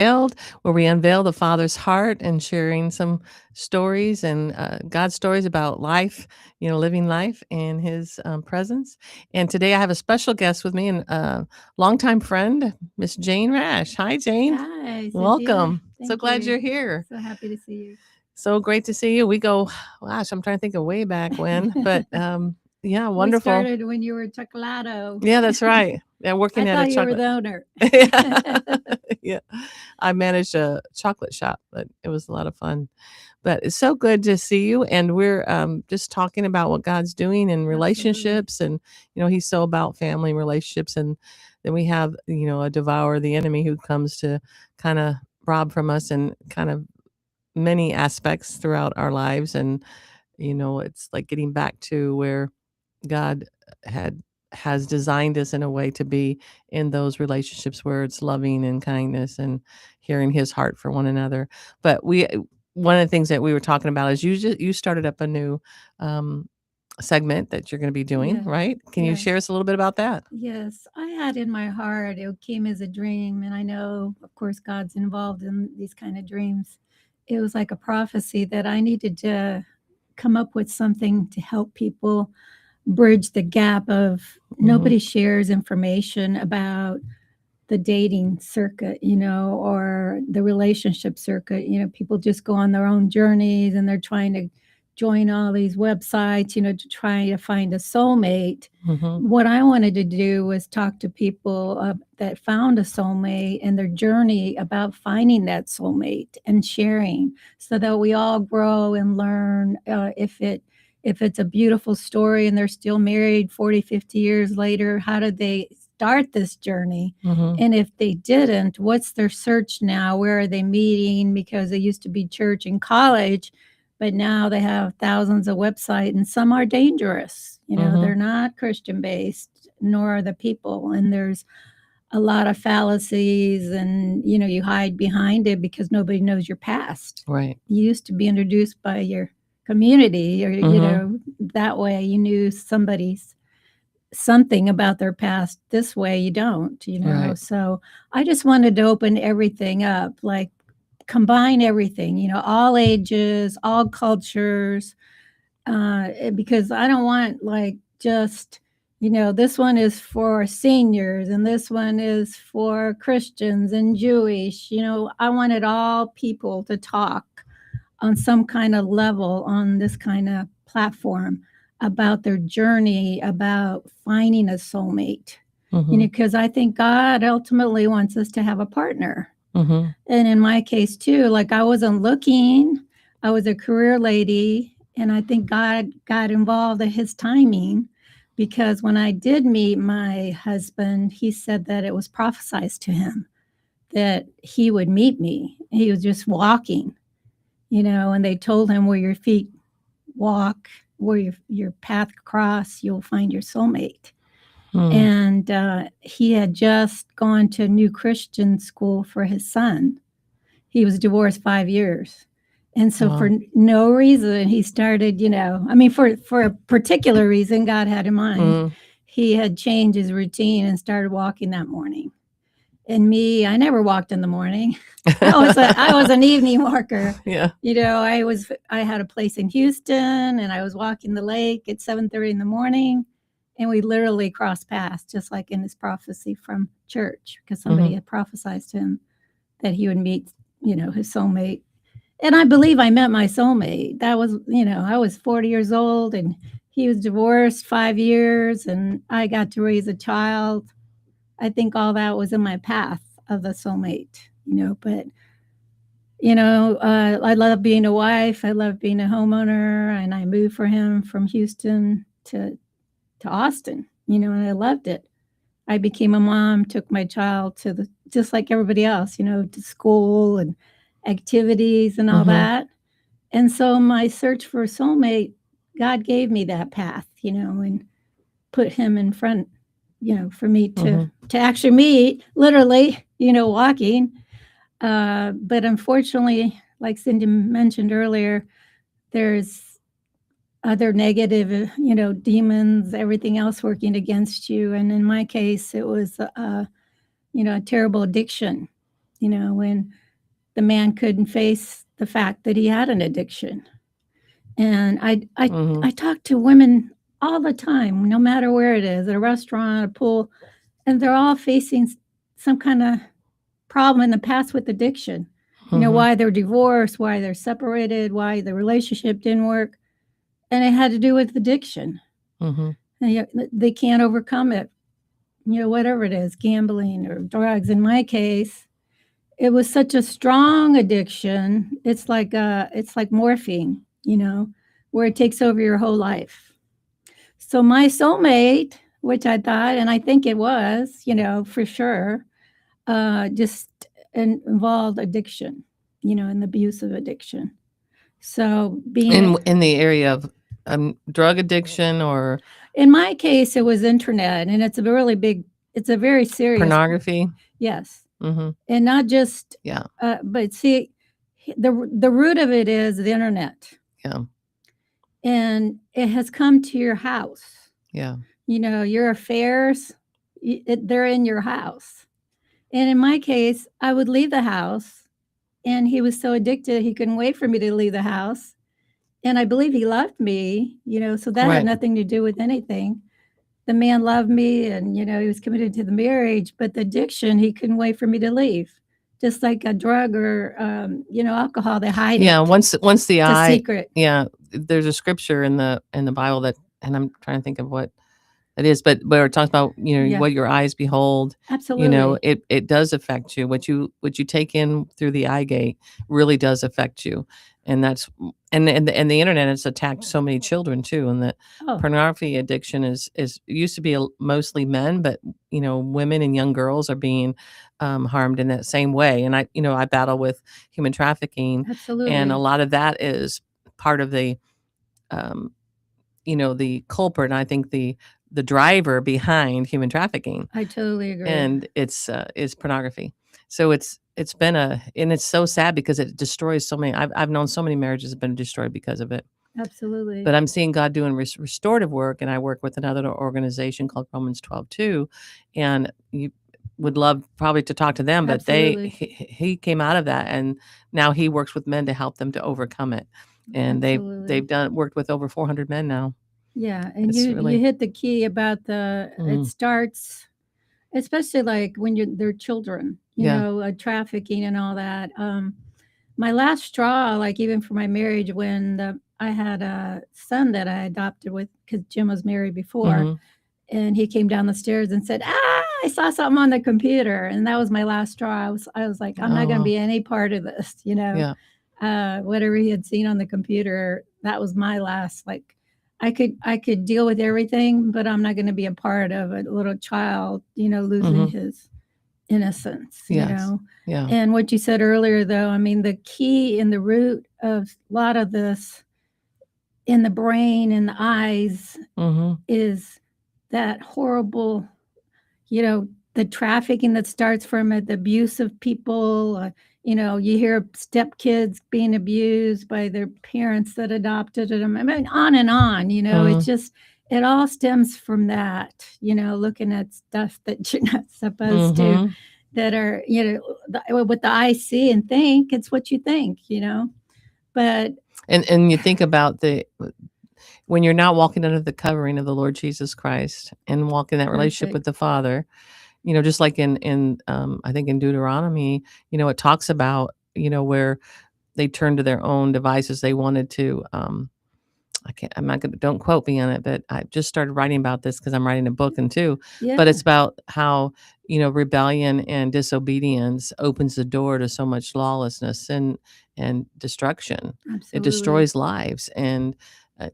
Unveiled, where we unveil the Father's heart and sharing some stories and God stories about life, living life in His presence. And today I have a special guest with me and longtime friend, Miss Jane Rash. Hi, Jane. Hi, Cynthia. Welcome. So Thank glad you. you're here. So happy to see So great to see you. We go, gosh, I'm trying to think of way back when, you. but yeah, We wonderful. started when you were Chocolado. Yeah, that's right. Yeah, I working at a thought you were chocolate. the owner. Yeah. Yeah. I managed a chocolate shop, but it was a lot of fun. But it's so good to see you, and we're, just talking about what God's doing in Absolutely. relationships, and, He's so about family relationships, and then we have, a devourer, the enemy, who comes to kinda rob from us in kind of many aspects throughout our lives, and, it's like getting back to where God had has designed us in a way to be in those relationships where it's loving and kindness and hearing His heart for one another. But one of the things that we were talking about is you started up a new segment that you're going to be doing, Yes. right? Can you share Yes. us a little bit about that? Yes. I had in my heart, it came as a dream. And I know, of course, God's involved in these kind of dreams. It was like a prophecy that I needed to come up with something to help people bridge the gap of Hmm. nobody shares information about the dating circuit, or the relationship circuit. People just go on their own journeys and they're trying to join all these websites, to try to find a soulmate. Hmm. What I wanted to do was talk to people that found a soulmate and their journey about finding that soulmate and sharing so that we all grow and learn if it's a beautiful story and they're still married 40, 50 years later, how did they start this journey? Hmm. And if they didn't, what's their search now? Where are they meeting? Because they used to be church and college, but now they have thousands of websites and some are dangerous. Hmm. They're not Christian based, nor are the people. And there's a lot of fallacies and, you hide behind it because nobody knows your past. Right. You used to be introduced by your community or, Hmm. that way you knew somebody's something about their past. This way you don't, Right. so I just wanted to open everything up, like combine everything, all ages, all cultures, because I don't want like just, this one is for seniors and this one is for Christians and Jewish. I wanted all people to talk on some kind of level on this kind of platform about their journey, about finding a soulmate. Hmm. Because I think God ultimately wants us to have a partner. Hmm. And in my case, too, like I wasn't looking, I was a career lady. And I think God got involved in his timing because when I did meet my husband, he said that it was prophesied to him that he would meet me. He was just walking, and they told him where your feet walk, where your path cross, you'll find your soulmate. Hmm. And he had just gone to a new Christian school for his son. He was divorced 5 years. And so for Wow. no reason, he started, I mean, for a particular reason God had in mind, Mm. he had changed his routine and started walking that morning. And me, I never walked in the morning. I was an evening walker. Yeah. I had a place in Houston and I was walking the lake at 7:30 in the morning and we literally crossed paths just like in his prophecy from church because somebody Hmm. had prophesied to him that he would meet, his soulmate. And I believe I met my soulmate. That was, I was 40 years old and he was divorced 5 years and I got to raise a child. I think all that was in my path of the soulmate, but I love being a wife. I love being a homeowner, and I moved for him from Houston to Austin. And I loved it. I became a mom, took my child to the just like everybody else, to school and activities and all Hmm. that. And so my search for a soulmate, God gave me that path, and put him in front, for me to Hmm. to actually meet, literally, walking. But unfortunately, like Cindy mentioned earlier, there's other negative, demons, everything else working against you. And in my case, it was, a terrible addiction. when the man couldn't face the fact that he had an addiction. And I talk to women all the time, no matter where it is, at a restaurant, a pool, and they're all facing some kind of problem in the past with addiction. Why they're divorced, why they're separated, why the relationship didn't work, and it had to do with addiction. And they can't overcome it. Whatever it is, gambling or drugs. In my case, it was such a strong addiction. It's like morphine, where it takes over your whole life. So my soulmate, which I thought, and I think it was, for sure, just involved addiction, and the abuse of addiction. So being in the area of drug addiction or in my case, it was internet, and it's a very serious pornography. Yes. And not just but see, the root of it is the internet. Yeah. And it has come to your house. Yeah. Your affairs, they're in your house. And in my case, I would leave the house, and he was so addicted he couldn't wait for me to leave the house. And I believe he loved me, so that had nothing to do with anything. The man loved me, and he was committed to the marriage, but the addiction, he couldn't wait for me to leave. Just like a drug or alcohol, they hide it. Yeah, once the It's a secret. Yeah, there's a scripture in the Bible that, and I'm trying to think of what it is, but where it talks about what your eyes behold. Absolutely. It does affect you. What you take in through the eye gate really does affect you, and that's and the internet has attacked so many children too. And the pornography addiction is used to be mostly men, but women and young girls are being harmed in that same way. And I battle with human trafficking. Absolutely. And a lot of that is part of the the culprit, and I think the driver behind human trafficking. I totally agree. And it's is pornography. So it's been and it's so sad because it destroys so many. I've known so many marriages have been destroyed because of it. Absolutely. But I'm seeing God doing restorative work, and I work with another organization called Romans 12:2, and you would love probably to talk to them, but he came out of that, and now he works with men to help them to overcome it. And they've worked with over 400 men now. Yeah, and you hit the key about it starts, especially like when they're children, trafficking and all that. My last straw, like even for my marriage, when I had a son that I adopted with, because Jim was married before, and he came down the stairs and said, I saw something on the computer, and that was my last straw. I was like, I'm not going to be any part of this, whatever he had seen on the computer, that was my last, like, I could deal with everything, but I'm not going to be a part of a little child, losing his innocence, Yeah. And what you said earlier, though, I mean, the key in the root of a lot of this in the brain and the eyes is that horrible, the trafficking that starts from it, the abuse of people. You hear stepkids being abused by their parents that adopted them. I mean, on and on, it's just, it all stems from that, looking at stuff that you're not supposed to, that are, what the eyes see and think, it's what you think, but. And you think about when you're not walking under the covering of the Lord Jesus Christ and walking that relationship with the Father, just like in I think in Deuteronomy, it talks about, where they turned to their own devices. They wanted to, don't quote me on it, but I just started writing about this because I'm writing a book too. Yeah. But it's about how, rebellion and disobedience opens the door to so much lawlessness and destruction. Absolutely. It destroys lives. And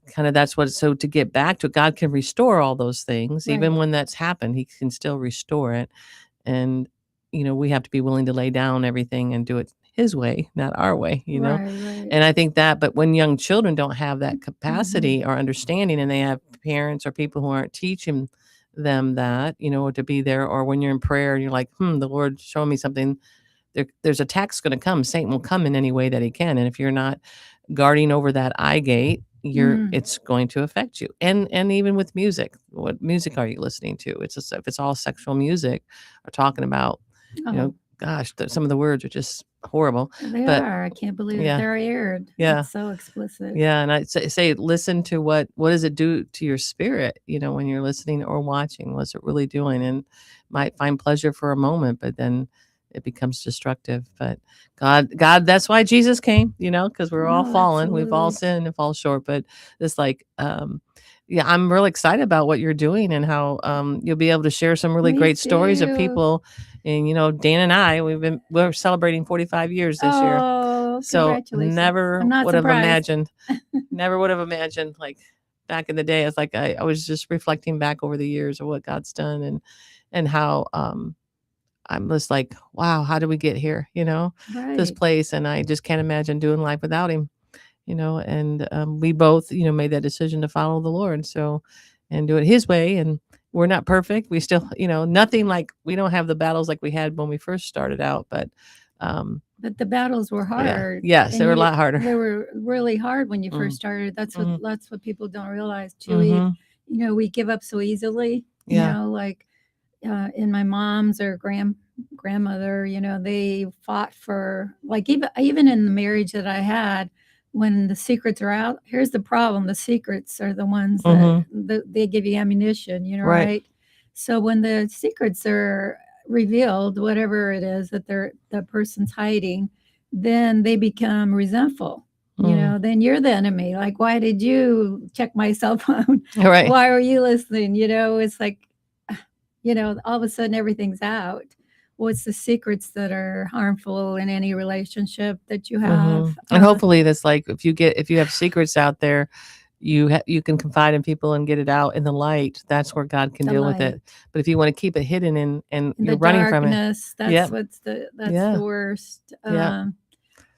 kind of that's what, so to get back to it, God can restore all those things. Right. Even when that's happened, he can still restore it. And, we have to be willing to lay down everything and do it his way, not our way, Right. And I think that, but when young children don't have that capacity or understanding, and they have parents or people who aren't teaching them that, to be there, or when you're in prayer and you're like, the Lord showing me something, there's attacks going to come. Satan will come in any way that he can. And if you're not guarding over that eye gate, it's going to affect you. And even with music, what music are you listening to? It's just, if it's all sexual music or talking about, gosh, some of the words are just horrible. They But are. I can't believe that yeah, they're aired. yeah, It's so explicit. yeah. And I say listen to what does it do to your spirit, when you're listening or watching? What's it really doing? And might find pleasure for a moment, but then it becomes destructive. But God, that's why Jesus came, because we're all Oh, fallen. We've all absolutely. sinned and fall short. But it's like, yeah, I'm really excited about what you're doing and how you'll be able to share some really Me great stories of too. people. And Dan and I, we're celebrating 45 years this year. Oh, So congratulations. I'm not surprised. never would have imagined, like, back in the day. It's like I was just reflecting back over the years of what God's done, and how I'm just like, wow, how did we get here? This Right. place, and I just can't imagine doing life without him. And we both, made that decision to follow the Lord, so, and do it His way. And we're not perfect. We still, nothing like, we don't have the battles like we had when we first started out, but um, But the battles were yeah, hard, yes, they and were a lot harder. they were really hard when you first Mm, started. mhm, That's what people don't realize too. mhm, We give up so easily, yeah, like in my mom's or grandmother, they fought for, like, even in the marriage that I had, when the secrets are out. Here's the problem: the secrets are the ones mhm, that they give you ammunition, right, right? So when the secrets are revealed, whatever it is that the person's hiding, then they become resentful. mm, Then you're the enemy. Like, why did you check my cell phone? right. Why were you listening? It's like, all of a sudden everything's out. What's the secrets that are harmful in any relationship that you have? And hopefully that's like, if you have secrets out there, you can confide in people and get it out in the light. That's where God can The deal with light, it. But if you want to keep it hidden and the you're running from it, darkness, yep, that's yeah, the worst. yep,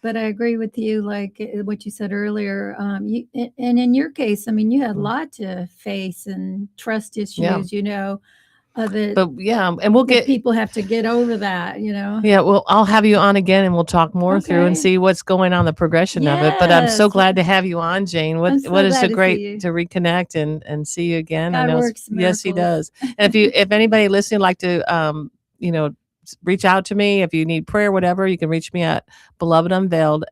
But I agree with you, like what you said earlier. And in your case, I mean, you had a mm, lot to face and trust yeah. issues, that But yeah, and we'll get people have to get over that. yeah, well, I'll have you on again and we'll talk more through and Okay. see what's going on, the progression of it. But I'm so Yes. glad to have you on, Jane. I'm What so is so glad to see great you. to reconnect and see you again. I God know works yes, he miracles. does. And if anybody listening like to you know reach out to me if you need prayer, whatever, you can reach me at Beloved Unveiled